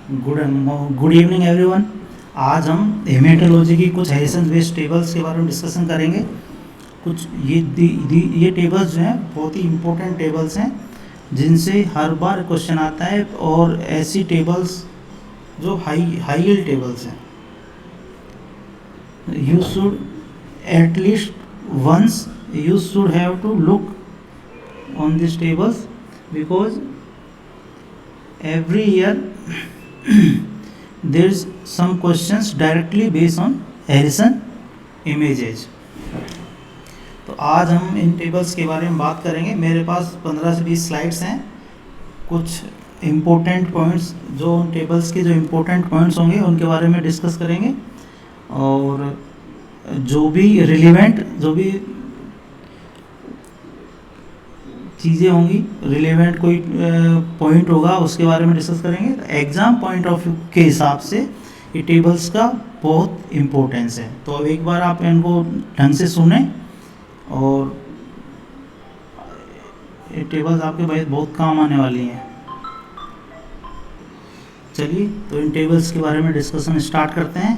Good evening everyone. आज हम haematology की कुछ हेरिसन बेस्ड टेबल्स के बारे में डिस्कशन करेंगे। कुछ ये टेबल्स जो हैं बहुत ही इम्पोर्टेंट टेबल्स हैं जिनसे हर बार क्वेश्चन आता है, और ऐसी टेबल्स जो हाई यील्ड टेबल्स हैं। You should at least once you should have to look on these tables because every year there is some questions directly based on Harrison images। तो आज हम इन टेबल्स के बारे में बात करेंगे। मेरे पास 15 से 20 स्लाइड्स हैं। कुछ इम्पोर्टेंट पॉइंट्स, जो उन टेबल्स के जो इम्पोर्टेंट पॉइंट्स होंगे उनके बारे में डिस्कस करेंगे, और जो भी रिलेवेंट, जो भी चीज़ें होंगी, रिलेवेंट कोई पॉइंट होगा उसके बारे में डिस्कस करेंगे। तो एग्ज़ाम पॉइंट ऑफ व्यू के हिसाब से ये टेबल्स का बहुत इम्पोर्टेंस है। तो अब एक बार आप इनको ढंग से सुने, और ये टेबल्स आपके भाई बहुत काम आने वाली हैं। चलिए तो इन टेबल्स के बारे में डिस्कशन स्टार्ट करते हैं।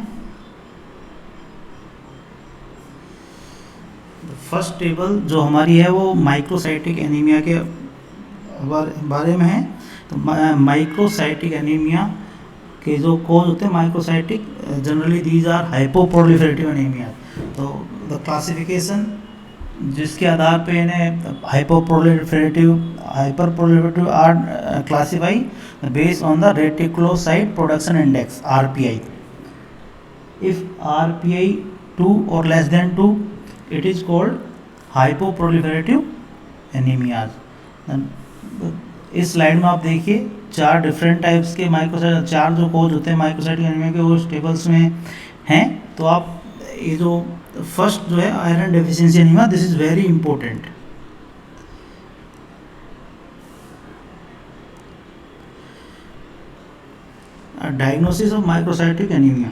फर्स्ट टेबल जो हमारी है वो माइक्रोसाइटिक एनीमिया के बारे में है। तो माइक्रोसाइटिक एनीमिया के जो कॉज होते हैं, microcytic generally these are hypoproliferative anaemia. तो द क्लासिफिकेशन जिसके आधार पे इन्हें hyperproliferative are classify based on the reticulocyte production index RPI। If RPI 2 or less than 2, it is called hypoproliferative anemia। इस स्लाइड में आप देखिए 4 डिफरेंट टाइप्स के माइक्रोसाइट, 4 जो कोज होते हैं माइक्रोसाइटिक एनीमिया के, वो टेबल्स में हैं। तो आप ये जो फर्स्ट जो है iron deficiency anaemia, this is very important. Diagnosis of microcytic anaemia,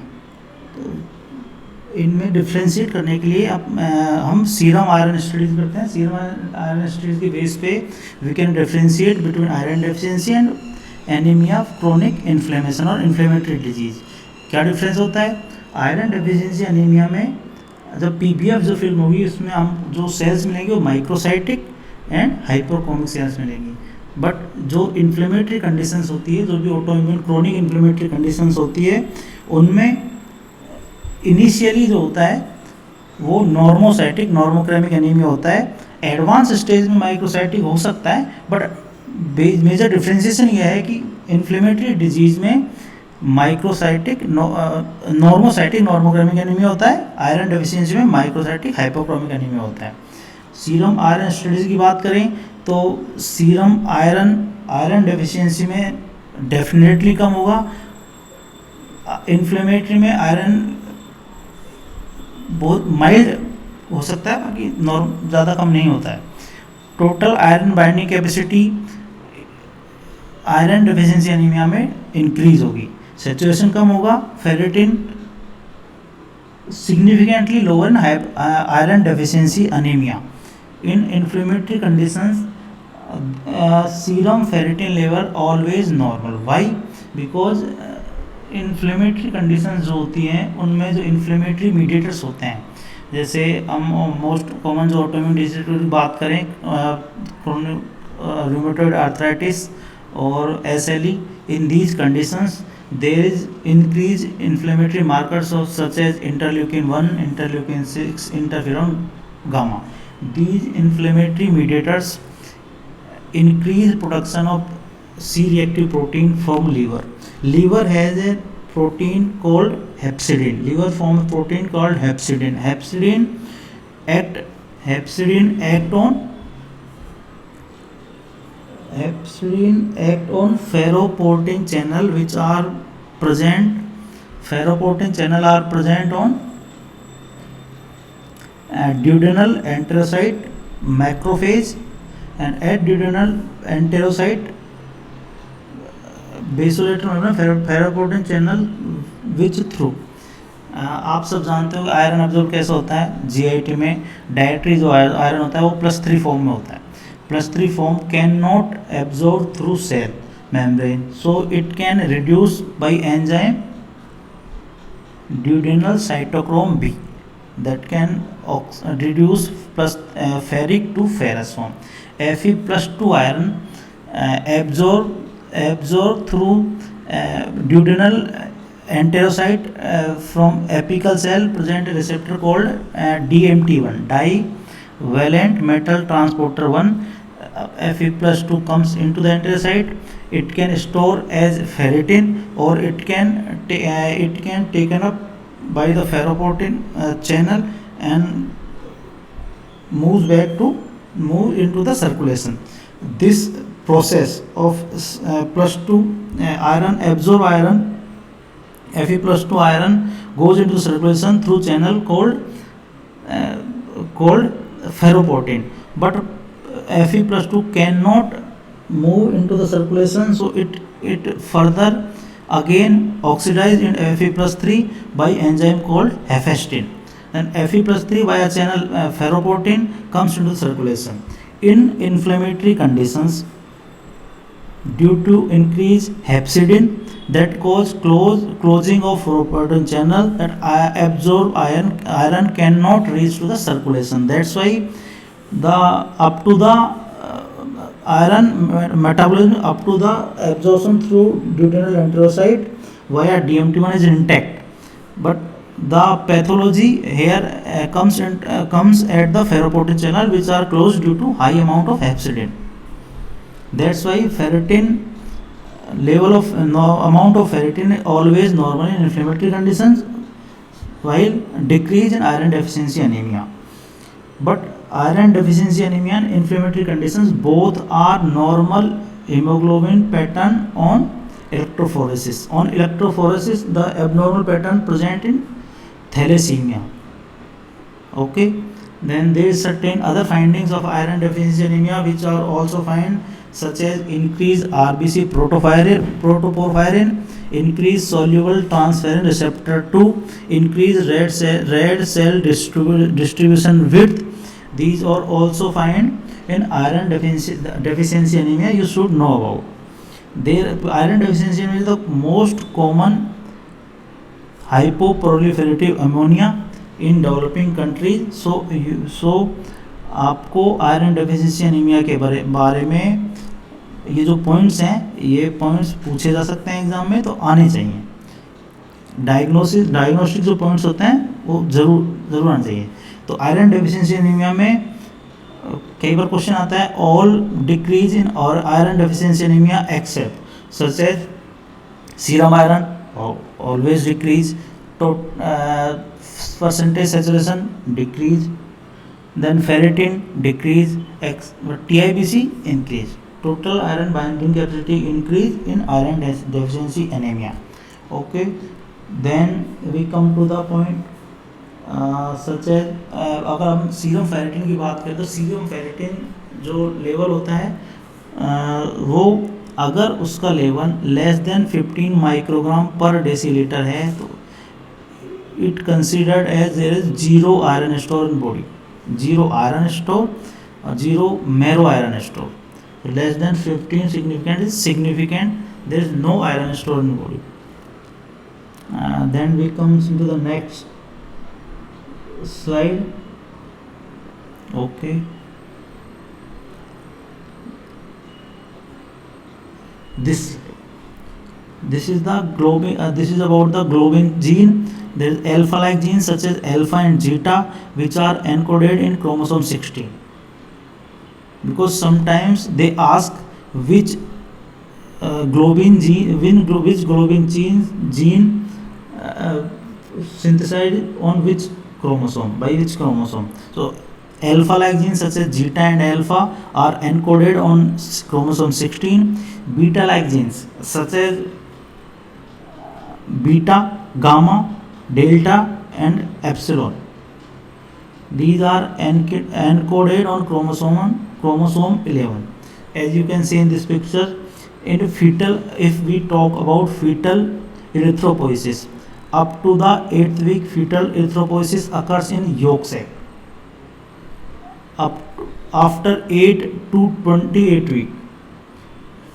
इनमें डिफ्रेंशिएट करने के लिए हम सीरम आयरन स्टडीज करते हैं। सीरम आयरन स्टडीज के बेस पे we can differentiate between iron deficiency and anaemia of chronic inflammation और इन्फ्लेमेटरी डिजीज। क्या डिफरेंस होता है? आयरन डेफिशिएंसी एनीमिया में जब PBF जो फिल्म होगी उसमें हम जो सेल्स मिलेंगे वो माइक्रोसाइटिक एंड हाइपोक्रोमिक सेल्स मिलेंगी। बट जो इन्फ्लेमेटरी कंडीशंस होती है, जो भी ऑटोइम्यून क्रोनिक इन्फ्लेमेटरी कंडीशंस होती है, उनमें इनिशियली जो होता है वो नॉर्मोसाइटिक नॉर्मोक्रेमिक एनीमिया होता है। एडवांस स्टेज में माइक्रोसाइटिक हो सकता है, बट मेजर डिफ्रेंसिएशन यह है कि इन्फ्लेमेटरी डिजीज में माइक्रोसाइटिक नॉर्मोसाइटिक नॉर्मोक्रेमिक एनीमिया होता है, आयरन डेफिशिएंसी में माइक्रोसाइटिक हाइपोक्रोमिक एनीमिया होता है। सीरम आयरन स्टडीज की बात करें तो सीरम आयरन डेफिशिएंसी में डेफिनेटली कम होगा। इन्फ्लेमेटरी में आयरन बहुत माइल्ड हो सकता है, बाकी ज़्यादा कम नहीं होता है। Total iron binding capacity iron deficiency anaemia में इंक्रीज होगी, सैचुरेशन कम होगा, ferritin significantly lower in iron deficiency anaemia. In inflammatory conditions serum ferritin level always normal. Why? Because inflammatory conditions जो होती हैं उनमें जो इन्फ्लेमेटरी मीडिएटर्स होते हैं, जैसे हम मोस्ट कॉमन जो ऑटोइम्यून डिजीज की बात करें, रूमेटॉइड आर्थराइटिस और SLE, in these conditions there is increase inflammatory markers of such as interleukin 1, interleukin 6, interferon gamma. These inflammatory mediators increase production of C-reactive protein from liver. Liver has a protein called hepcidin. Liver forms a protein called hepcidin. Hepcidin act on ferroportin channel which are present. Ferroportin channel are present on duodenal enterocyte macrophage and at duodenal enterocyte basolateral membrane ferroportin channel which through। आप सब जानते हो कि iron absorb कैसे होता है। GIT में dietary जो आयरन होता है वो +3 फॉर्म में होता है। +3 form can not absorb through cell. membrane. So it can reduce by enzyme duodenal cytochrome B, that can reduce plus ferric to ferrous form. Fe plus 2 iron absorb through duodenal enterocyte from apical cell present a receptor called DMT1, divalent metal transporter 1. Fe plus 2 comes into the enterocyte. It can store as ferritin, or it can taken up by the ferroportin channel and move into the circulation. This process of plus 2 iron absorb iron, Fe plus 2 iron goes into circulation through channel called ferroportin, but Fe plus 2 cannot move into the circulation, so it further again oxidized in Fe plus 3 by enzyme called hephaestin. Then Fe plus 3 via channel ferroportin comes into circulation. In inflammatory conditions, due to increased hepcidin that cause closing of ferroportin channel, that absorb iron cannot reach to the circulation. That's why the up to the iron metabolism up to the absorption through duodenal enterocyte via DMT1 is intact, but the pathology here comes at the ferroportin channel, which are closed due to high amount of hepcidin. That's why ferritin level of amount of ferritin is always normal in inflammatory conditions, while decrease in iron deficiency anemia. But iron deficiency anemia and inflammatory conditions both are normal hemoglobin pattern on electrophoresis. On electrophoresis, the abnormal pattern present in thalassemia. Okay, then there is certain other findings of iron deficiency anemia which are also found, such as increased RBC protoporphyrin, increased soluble transferrin receptor 2, increased red cell distribution width. These are also found in iron deficiency anemia. You should know about. Iron deficiency anemia is the most common hypoproliferative ammonia in developing countries. So आपको iron deficiency anaemia के बारे में ये जो points हैं, ये points पूछे जा सकते हैं एग्जाम में, तो आने चाहिए. डायग्नोस्टिक जो पॉइंट्स होते हैं वो जरूर आने चाहिए. तो आयरन डेफिशिएंसी एनीमिया में कई बार क्वेश्चन आता है ऑल डिक्रीज इन और iron deficiency anaemia except such as serum iron always decrease, तो percentage saturation decrease, then ferritin decrease, TIBC increase, total iron binding capacity increase in iron deficiency anemia. Okay, then we come to the point such as अगर हम serum ferritin की बात करें तो serum ferritin जो level होता है वो अगर उसका level less than 15 microgram per decilitre है तो it considered as there is zero iron store in body. Zero iron store or zero marrow iron store. So less than 15 significant is significant. There is no iron store in the body. Then we comes into the next slide. Okay. This is the globin. This is about the globin gene. There is alpha-like genes such as alpha and zeta which are encoded in chromosome 16. Because sometimes they ask which globin gene synthesized on which chromosome, by which chromosome. So alpha-like genes such as zeta and alpha are encoded on chromosome 16. Beta-like genes such as beta, gamma, delta and epsilon, these are encoded on chromosome 11. As you can see in this picture, in fetal, if we talk about fetal erythropoiesis, up to the 8th week fetal erythropoiesis occurs in yolk sac. After 8 to 28 week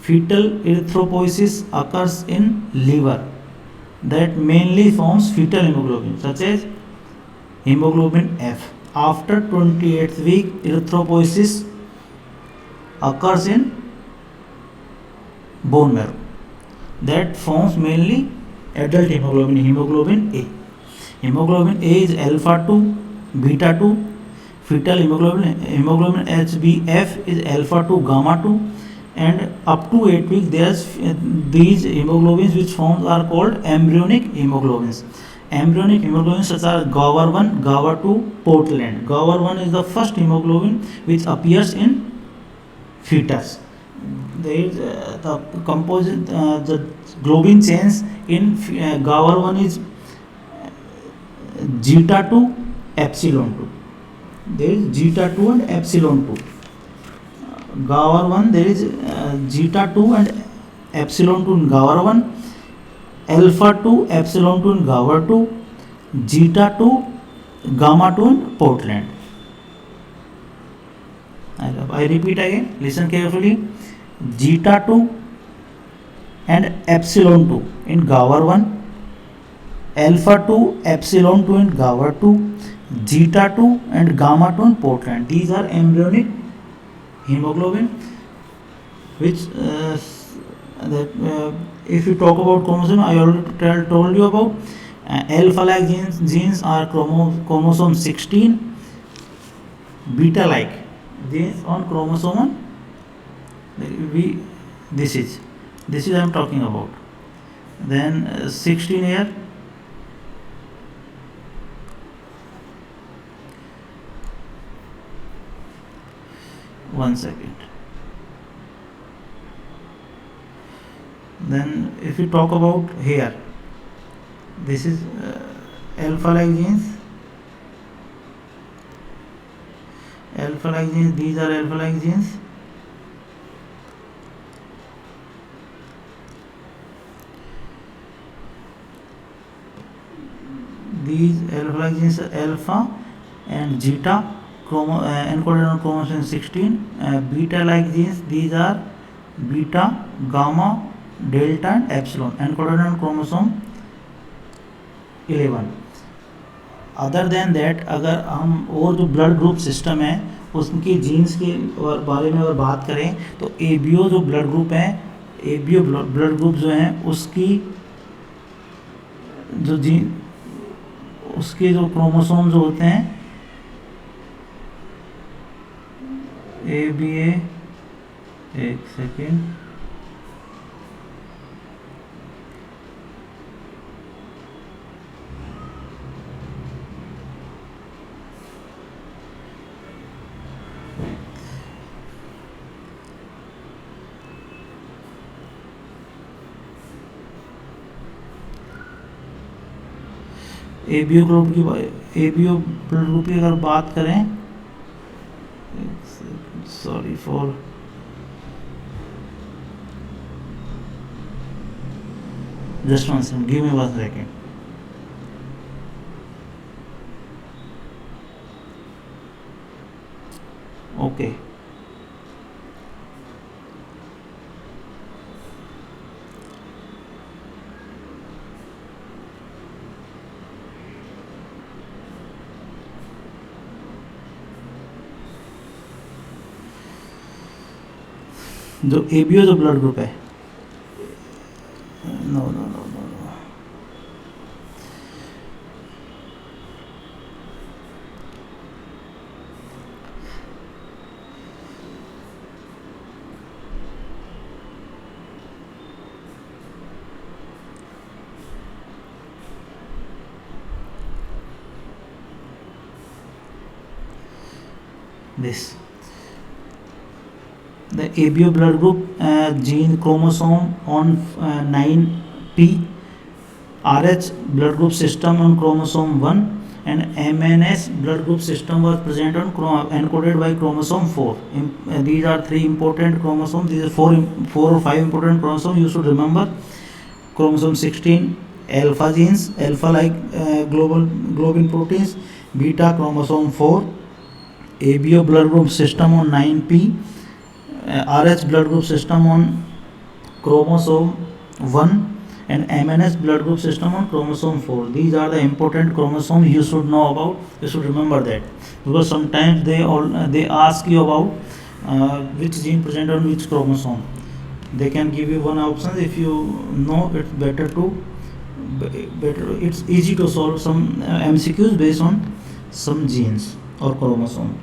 fetal erythropoiesis occurs in liver that mainly forms fetal hemoglobin such as hemoglobin F. After 28th week, erythropoiesis occurs in bone marrow that forms mainly adult hemoglobin, hemoglobin A. Hemoglobin A is alpha 2, beta 2. Fetal hemoglobin HbF is alpha 2, gamma 2, and up to 8 weeks there's these hemoglobins which forms are called embryonic hemoglobins. Embryonic hemoglobins such as GAWR1, GAWR2, Portland. GAWR1 is the first hemoglobin which appears in fetus. There is the composite the globin chains in GAWR1 is zeta 2, epsilon 2. There is zeta 2 and epsilon 2. GAWR1 there is zeta 2 and epsilon 2 in GAWR1, alpha 2, epsilon 2 in GAWR2, zeta 2, gamma 2 in Portland. I repeat again, listen carefully. Zeta 2 and epsilon 2 in GAWR1, alpha 2, epsilon 2 in GAWR2, zeta 2 and gamma 2 in Portland. These are embryonic hemoglobin which if you talk about chromosome, I already told you about alpha like genes are chromosome 16, beta like genes on chromosome 1. This is I am talking about. Then 16 here. One second. Then if you talk about here, this is alpha like genes. Alpha like genes, these are alpha like genes. These alpha like genes are alpha and zeta encoded on chromosome 16. Beta like genes, these are beta, gamma, delta and epsilon encoded on chromosome 11. Other than that अगर हम और जो blood group system है उसकी jeans के बारे में अगर बात करें तो एबीओ जो ब्लड ग्रुप है, एबीओ ब्लड ग्रुप जो है उसकी जो जीन उसके जो क्रोमोसोम जो होते हैं एबीए, एक सेकेंड, एबीओ ग्रुप की एबीओ ब्लड ग्रुप की अगर बात करें, sorry for just one second, give me one second. Okay, जो एबीओ जो ब्लड ग्रुप है, no no no no no, this the ABO blood group gene chromosome on 9p, RH blood group system on chromosome 1 and MNS blood group system was present on encoded by chromosome 4. These are three important chromosomes. These are four or five important chromosomes you should remember. Chromosome 16 alpha genes, alpha like globin proteins, beta chromosome 4, ABO blood group system on 9p, RH blood group system on chromosome 1 and MNS blood group system on chromosome 4. These are the important chromosomes you should know about. You should remember that, because sometimes they ask you about which gene present on which chromosome. They can give you one option. If you know, it's better. It's easy to solve some MCQs based on some genes or chromosome.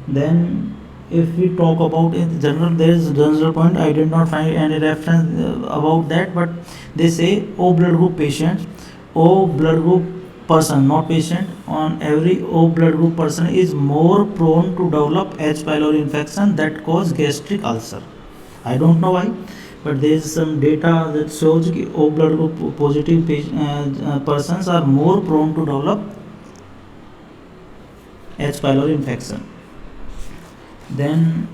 Then if we talk about in general, there is a general point. I did not find any reference about that, but they say O blood group patient, O blood group person, not patient, on every O blood group person is more prone to develop H. pylori infection that cause gastric ulcer. I don't know why, but there is some data that shows that O blood group positive persons are more prone to develop H. pylori infection. Then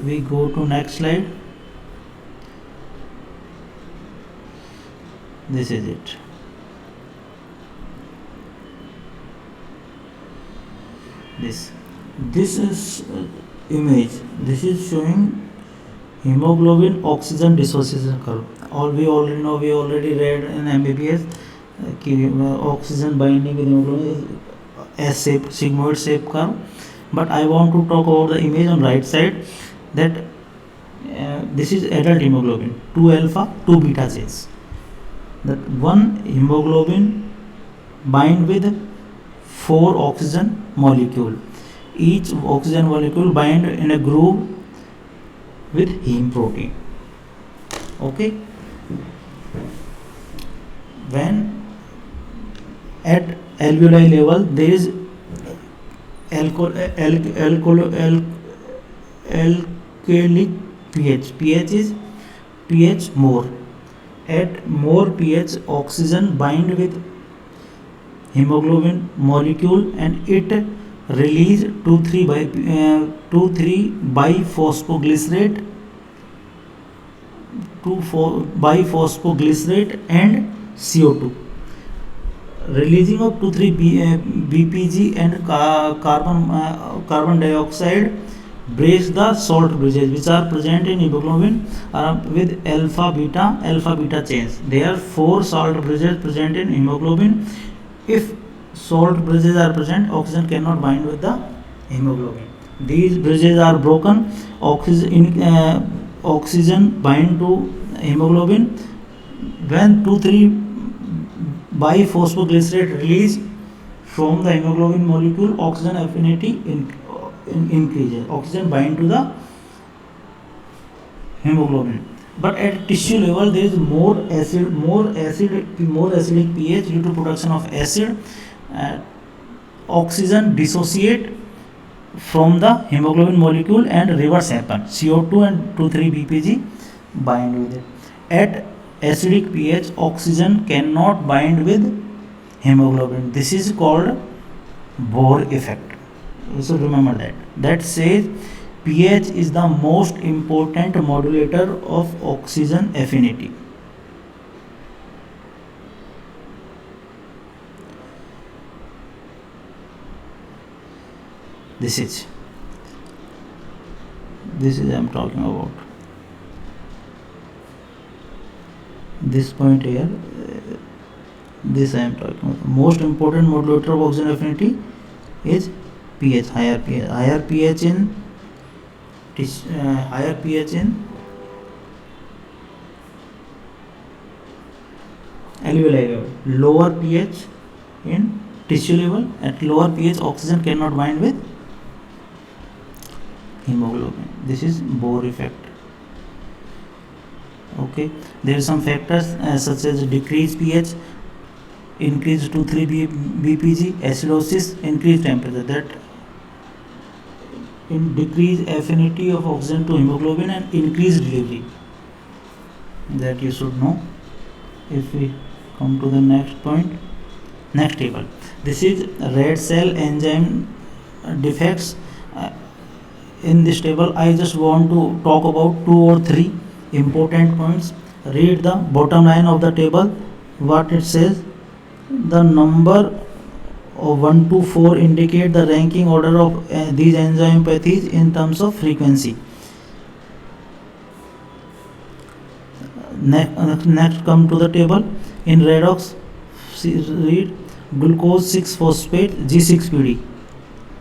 we go to next slide. This is it. This is image. This is showing hemoglobin oxygen dissociation curve. We already know, we already read in MBBS oxygen binding with hemoglobin is S-shape, sigmoid shape curve. But I want to talk about the image on right side, that this is adult hemoglobin, 2 alpha, 2 beta chains. That one hemoglobin bind with 4 oxygen molecule. Each oxygen molecule bind in a groove with heme protein. Okay. When at alveoli level there is alkalic pH. pH is pH more. At more pH, oxygen bind with hemoglobin molecule and it release 2,3-biphosphoglycerate and CO2. Releasing of 2,3-BPG and carbon dioxide breaks the salt bridges which are present in hemoglobin with alpha beta chains. There are 4 salt bridges present in hemoglobin. If salt bridges are present, oxygen cannot bind with the hemoglobin. These bridges are broken. Oxygen bind to hemoglobin. When 2,3-biphosphoglycerate release from the hemoglobin molecule, oxygen affinity increases. Oxygen bind to the hemoglobin. But at tissue level, there is more acidic pH due to production of acid. Oxygen dissociate from the hemoglobin molecule and reverse happen. CO2 and 2,3-BPG bind with it. At acidic pH, oxygen cannot bind with hemoglobin. This is called Bohr effect. So remember that. That says pH is the most important modulator of oxygen affinity. This is I am talking about. This point here, this I am talking about. Most important modulator of oxygen affinity is pH, higher pH in alveoli level, lower pH in tissue level. At lower pH, oxygen cannot bind with hemoglobin. This is Bohr effect. Okay, there are some factors such as decreased pH, increased 2,3-BPG, acidosis, increased temperature, that in decreased affinity of oxygen to hemoglobin and increased delivery. That you should know. If we come to the next point, next table. This is red cell enzyme defects. In this table, I just want to talk about 2 or 3 important points. Read the bottom line of the table. What it says: the number of 1 to 4 indicate the ranking order of these enzymopathies in terms of frequency. Next come to the table. In redox, read glucose 6-phosphate G6PD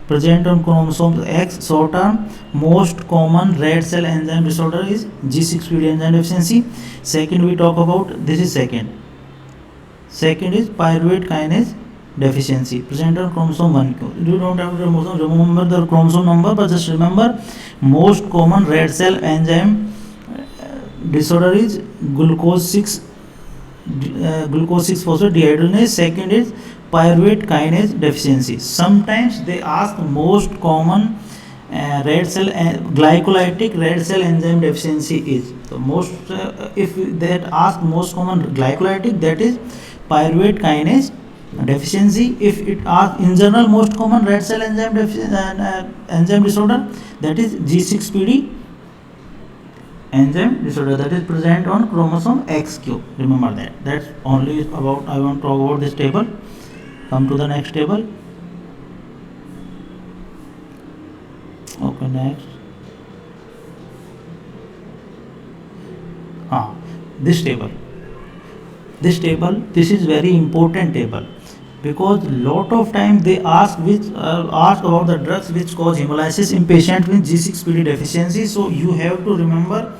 present on chromosome X. Short term, most common red cell enzyme disorder is G6PD enzyme deficiency. Second, we talk about, this is second is pyruvate kinase deficiency present on chromosome 1q. You don't have to remember the chromosome number, but just remember most common red cell enzyme disorder is glucose 6-phosphate dehydrogenase. Second is pyruvate kinase deficiency. Sometimes they ask most common red cell glycolytic red cell enzyme deficiency is. So most if that ask most common glycolytic, that is pyruvate kinase deficiency. If it asks in general most common red cell enzyme enzyme disorder, that is G6PD enzyme disorder, that is present on chromosome XQ. Remember that. That's only about I want to talk about this table. Come to the next table. Okay, next. This table. This is very important table, because lot of time they ask about the drugs which cause hemolysis in patient with G6PD deficiency. So you have to remember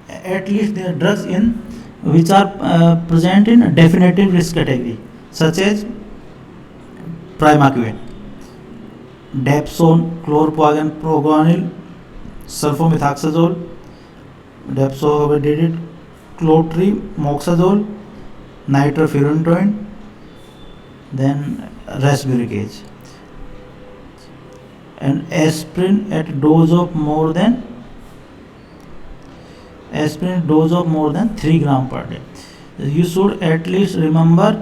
at least the drugs in which are present in definitive risk category, such as primaquine, dapsone, chlorproguanil, sulfomethoxazole, dapsone, clotrimazole, nitrofurantoin, then rasburicase, and aspirin at dose of more than 3 gram per day. You should at least remember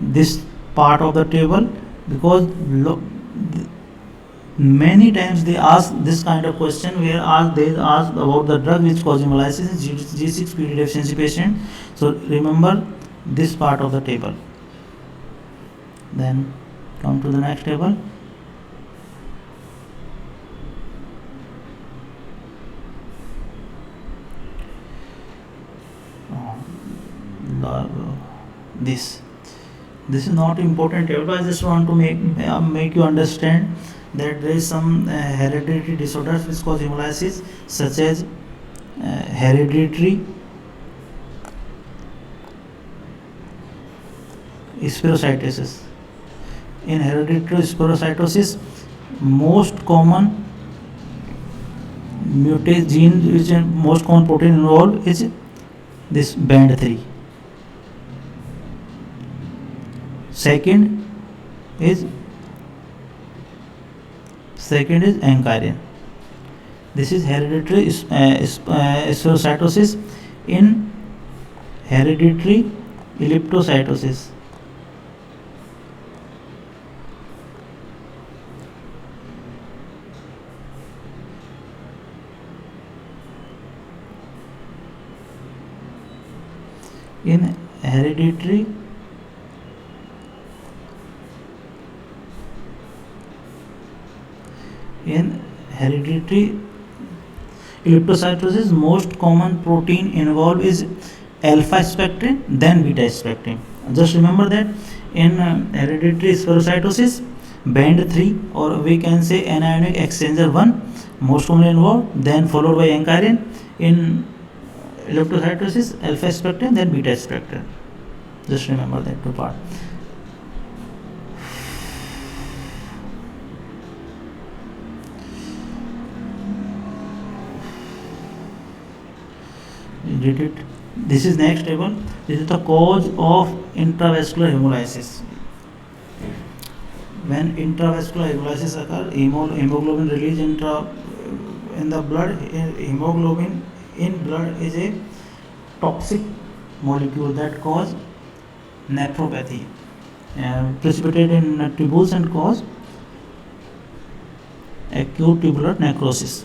this part of the table, because many times they ask this kind of question where they ask about the drug which cause hemolysis in G6PD deficiency patient. So remember this part of the table. Then come to the next table. This is not important table, but I just want to make you understand that there is some hereditary disorders which cause hemolysis, such as hereditary spherocytosis. In hereditary spherocytosis, most common mutate gene which is most common protein involved is this band3. Second is ankyrin. This is hereditary spherocytosis. In hereditary elliptocytosis, in hereditary elliptocytosis, most common protein involved is alpha spectrin, then beta spectrin. Just remember that in hereditary spherocytosis, band3, or we can say anionic exchanger 1 most commonly involved, then followed by ankyrin. In elliptocytosis, alpha spectrin, then beta spectrin. Just remember that two part. Did it? This is next table. This is the cause of intravascular hemolysis. When intravascular hemolysis occurs, hemoglobin release in the blood. Hemoglobin in blood is a toxic molecule that cause nephropathy, precipitate in tubules and cause acute tubular necrosis.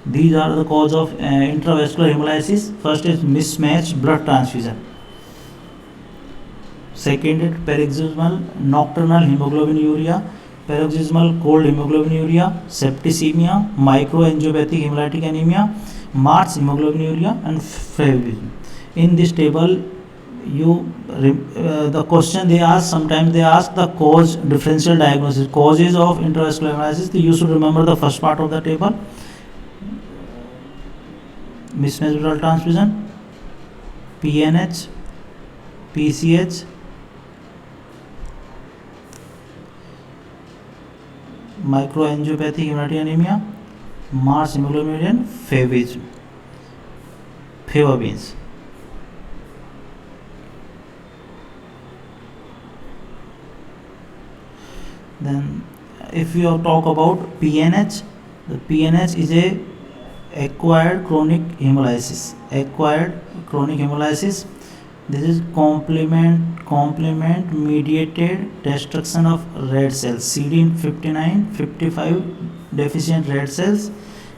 These are the cause of intravascular hemolysis. First is mismatched blood transfusion. Second is paroxysmal nocturnal hemoglobin paroxysmal cold hemoglobin septicemia, microangiopathic hemolytic anemia, Mart's hemoglobin and flavivism. In this table, the question they ask, sometimes they ask the cause differential diagnosis, causes of intravascular hemolysis. You should remember the first part of the table: mismatch withdrawal transfusion, PNH, PCH, microangiopathic hematologic anemia, Mars hemoglobin, fava beans. Then if we talk about PNH, the PNH is a acquired chronic hemolysis. This is complement mediated destruction of red cells, CD59, 55 deficient red cells,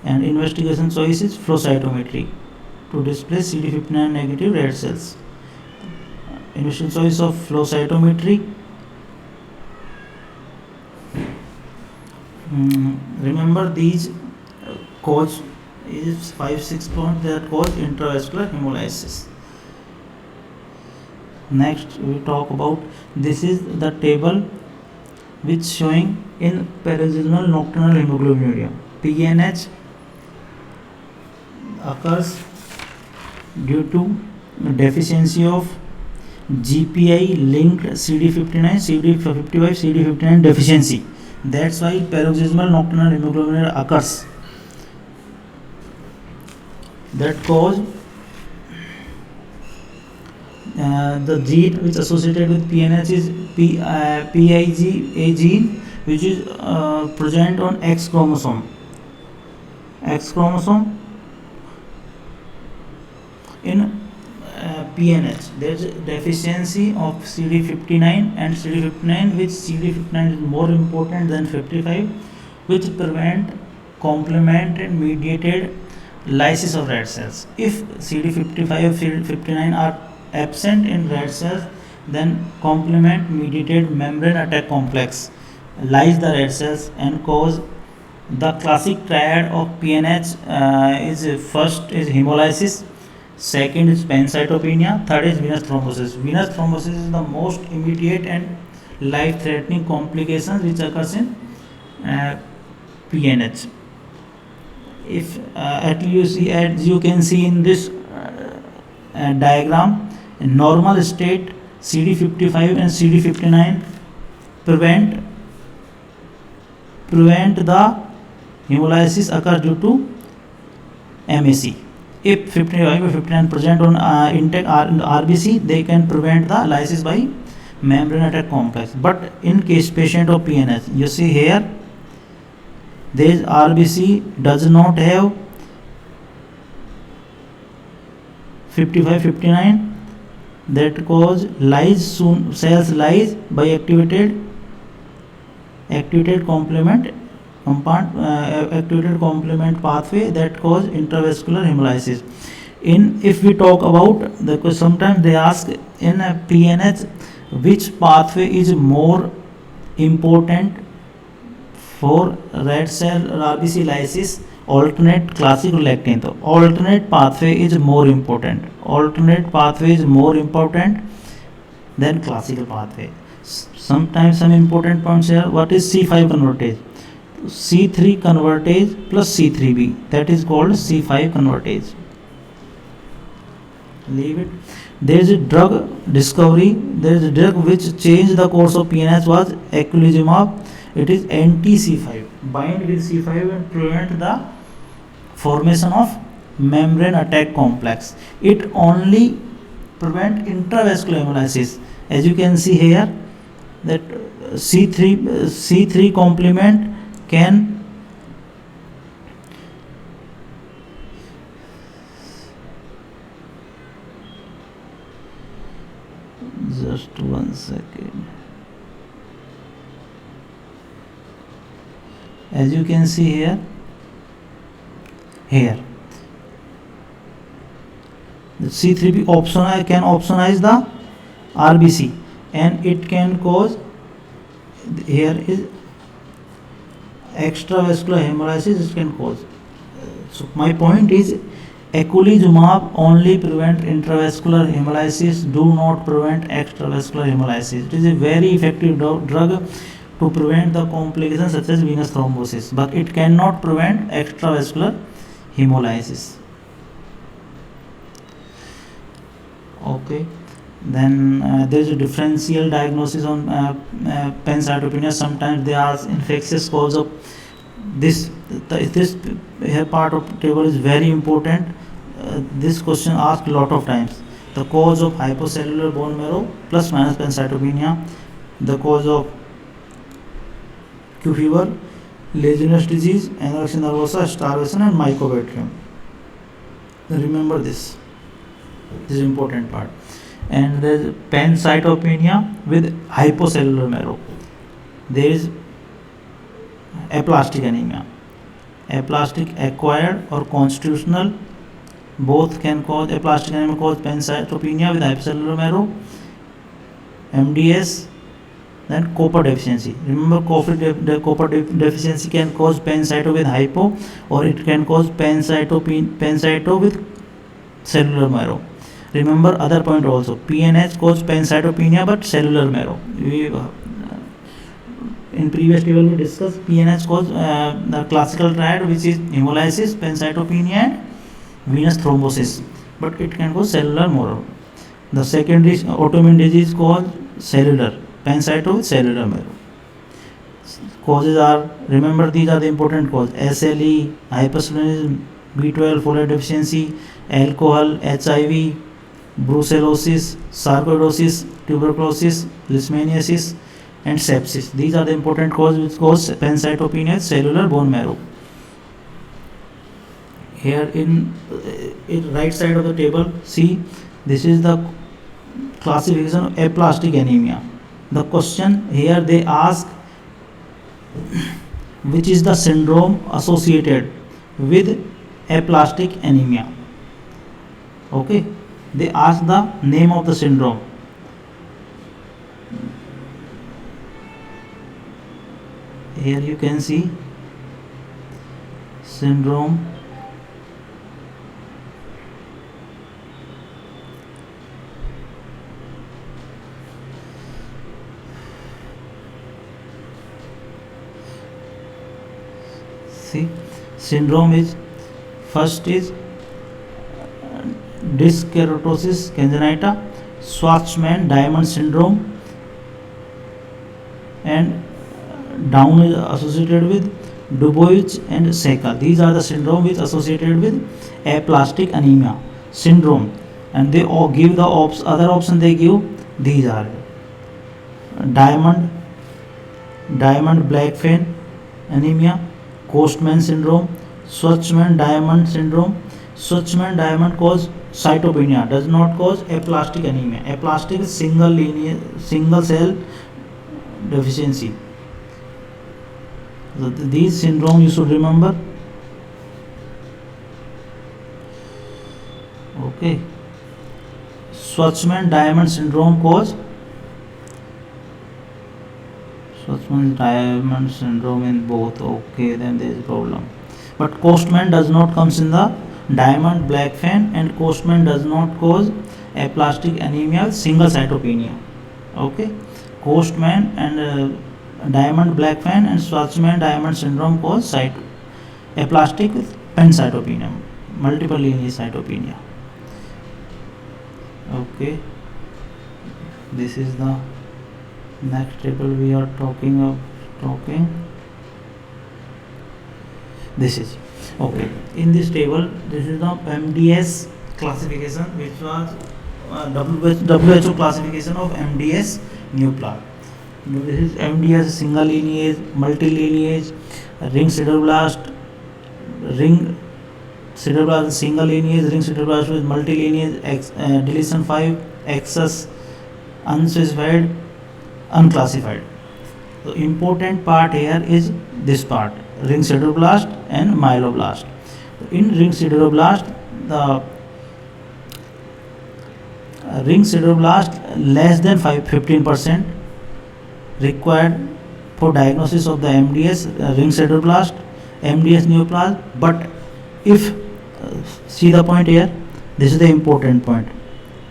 and investigation choice is flow cytometry to display CD59 negative red cells. Investigation choice of flow cytometry. Remember these cause is 5-6 points that cause intravascular hemolysis. Next we talk about, this is the table which showing in paroxysmal nocturnal hemoglobinuria. PNH occurs due to deficiency of GPI linked CD59, CD55, CD59 deficiency. That's why paroxysmal nocturnal hemoglobinuria occurs. That cause the gene which associated with PNH is PIGA gene, which is present on X chromosome. In PNH, there is deficiency of CD59 and CD59, which CD59 is more important than 55, which prevent complement and mediated lysis of red cells. If CD55 or CD59 are absent in red cells, then complement mediated membrane attack complex lyse the red cells and cause the classic triad of PNH. First is hemolysis, second is pancytopenia, third is venous thrombosis. Venous thrombosis is the most immediate and life-threatening complications which occurs in PNH. If as you can see in this diagram, in normal state CD55 and CD59 prevent the hemolysis occurs due to MAC. If 55 or 59 present on intact RBC, they can prevent the lysis by membrane attack complex. But in case patient of PNH, you see here, this RBC does not have 55-59, that cause lyse cells lyse by activated complement pathway that cause intravascular hemolysis. If we talk about sometimes they ask in a PNH which pathway is more important for red cell RBC lysis, alternate, classic or lectin. So alternate pathway is more important. Than classical pathway. Sometimes some important points here. What is C5 convertase? C3 convertase plus C3b, that is called C5 convertase. Leave it. There is a drug discovery. There is a drug which changed the course of PNH was eculizumab. It is anti-C5, bind with C5 and prevent the formation of membrane attack complex. It only prevent intravascular hemolysis. As you can see here, that C3 complement can just 1 second. As you can see here, the C3b can opsonize the RBC, and it can cause, here is extravascular hemolysis it can cause. So my point is, Eculizumab only prevent intravascular hemolysis, do not prevent extravascular hemolysis. It is a very effective drug to prevent the complications such as venous thrombosis, but it cannot prevent extravascular hemolysis. Okay, then there is a differential diagnosis on pancytopenia. Sometimes they are infectious cause of this. This here part of table is very important. This question asked a lot of times. The cause of hypocellular bone marrow plus minus pancytopenia, the cause of Q fever, Legionnaires disease, anorexia nervosa, starvation, and mycobacterium. Remember this. This is important part. And there is pancytopenia with hypocellular marrow. There is aplastic anemia. Aplastic acquired or constitutional, both can cause aplastic anemia, cause pancytopenia with hypocellular marrow. MDS, then copper deficiency. Remember, copper deficiency can cause pancyto with hypo, or it can cause pancyto with cellular marrow. Remember other point also, PNH cause pancytopenia but cellular marrow. In previous table we discussed PNH cause the classical triad, which is hemolysis, pancytopenia, and venous thrombosis, but it can cause cellular marrow. The secondary autoimmune disease cause cellular, pancyto with cellular marrow. Causes are, remember these are the important causes: SLE, hyperstenosis, B12, folate deficiency, alcohol, HIV, brucellosis, sarcoidosis, tuberculosis, leishmaniasis, and sepsis. These are the important causes which cause pancytopenia, cellular bone marrow. Here in right side of the table, see, this is the classification of aplastic anemia. The question here they ask, which is the syndrome associated with aplastic anemia? Okay, they ask the name of the syndrome. Here you can see syndrome syndrome is, first is disc keratosis congenita, Schwartzman-Diamond syndrome, and Down is associated with Dubois and Seca. These are the syndrome which associated with aplastic anemia syndrome, and they all give the other option they give. These are Diamond Blackfan anemia, Costman syndrome, Schwartzman-Diamond syndrome. Schwartzman-Diamond cause cytopenia, does not cause aplastic anemia. Aplastic is single cell deficiency. So these syndrome you should remember. Okay, Schwartzman-Diamond syndrome cause Schwartzman-Diamond syndrome in both. Okay, then there is a problem. But Costman does not comes in the Diamond Blackfan, and Costman does not cause aplastic anemia with single cytopenia. Okay, Costman and Diamond Blackfan and Schwartzman-Diamond syndrome cause aplastic with pancytopenia, multiple lineage cytopenia. Okay, this is the next table we are talking. This is okay. In this table, this is the MDS classification, which was WHO classification of MDS nuclear. This is MDS single lineage, multi lineage, ring sideroblast single lineage, ring sideroblast with multi lineage, deletion 5, excess, unspecified, unclassified. The important part here is this part, ring sideroblast and myeloblast. In ring sideroblast, the ring sideroblast less than 15% required for diagnosis of the MDS ring sideroblast, MDS neoplasm. But if See the point here. This is the important point.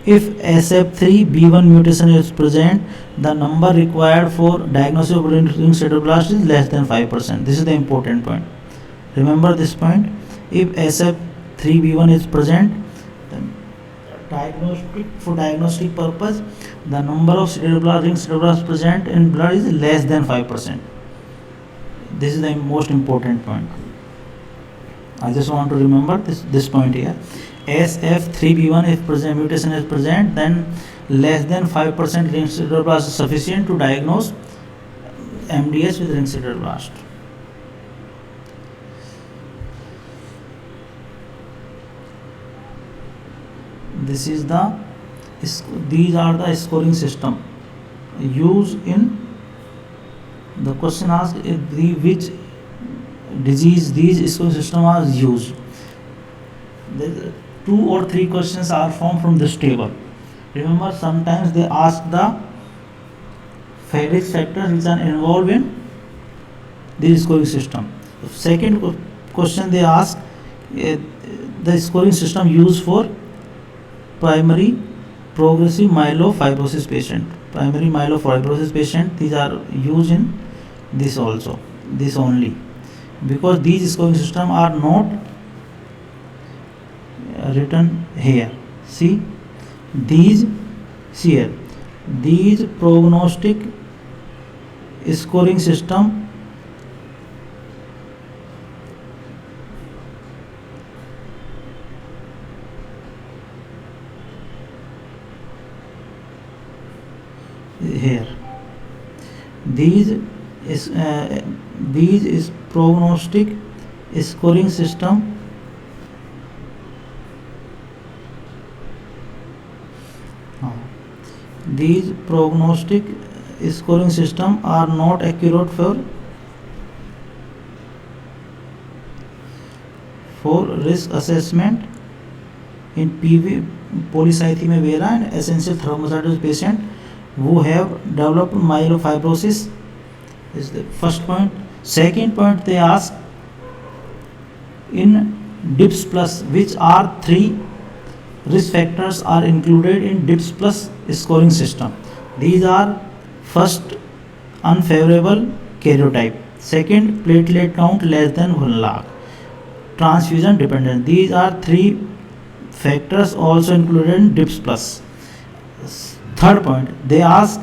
If SF3B1 mutation is present, the number required for diagnosis of ring sideroblast is less than 5%. This is the important point. Remember this point. If SF3B1 is present, then for diagnostic purpose, the number of ring sideroblast present in blood is less than 5%. This is the most important point. I just want to remember this point here. SF3B1 if present, mutation is present, then less than 5% ring sideroblast is sufficient to diagnose MDS with ring sideroblast. These are the scoring system used in the question asked which disease these scoring system are used. There 2 or 3 questions are formed from this table. Remember, sometimes they ask the various factors which are involved in this scoring system. The second question they ask the scoring system used for primary progressive myelofibrosis patient. Primary myelofibrosis patient, these are used in this also, this only, because these scoring system are not written here. See here, these prognostic scoring system here, these is prognostic scoring system these prognostic scoring system are not accurate for risk assessment in PV polycythemia vera and essential thrombocytosis patient who have developed myelofibrosis. This is the first point. Second point, they ask in DIPS plus which are 3 risk factors are included in DIPS plus scoring system. These are: first, unfavorable karyotype; second, platelet count less than 1 lakh; transfusion dependence. These are 3 factors also included in DIPS plus. Third point, they ask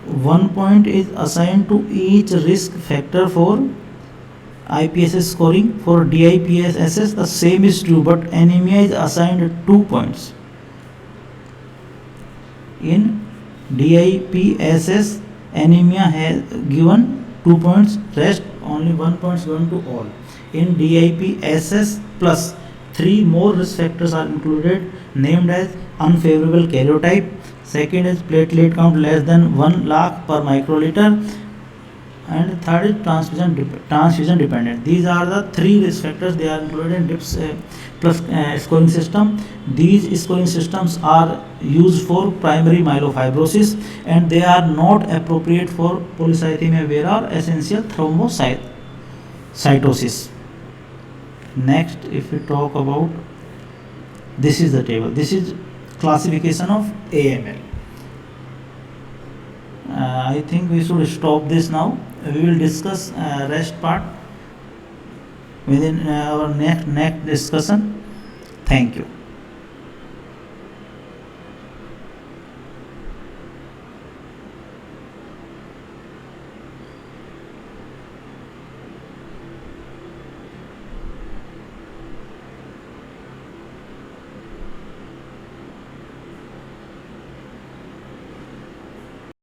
one point is assigned to each risk factor for IPSS scoring. For DIPSS the same is true, but anemia is assigned 2 points. In DIPSS anemia has given 2 points, rest only 1 point is given to all. In DIPSS plus 3 more risk factors are included, named as unfavorable karyotype, second is platelet count less than 1 lakh per microliter, and third is transfusion dependent. These are the 3 risk factors, they are included in DIPS plus scoring system. These scoring systems are used for primary myelofibrosis and they are not appropriate for polycythemia vera or essential thrombocytosis. Next, if we talk about, this is the table, this is classification of AML. I think we should stop this now. We will discuss rest part within our next discussion. Thank you.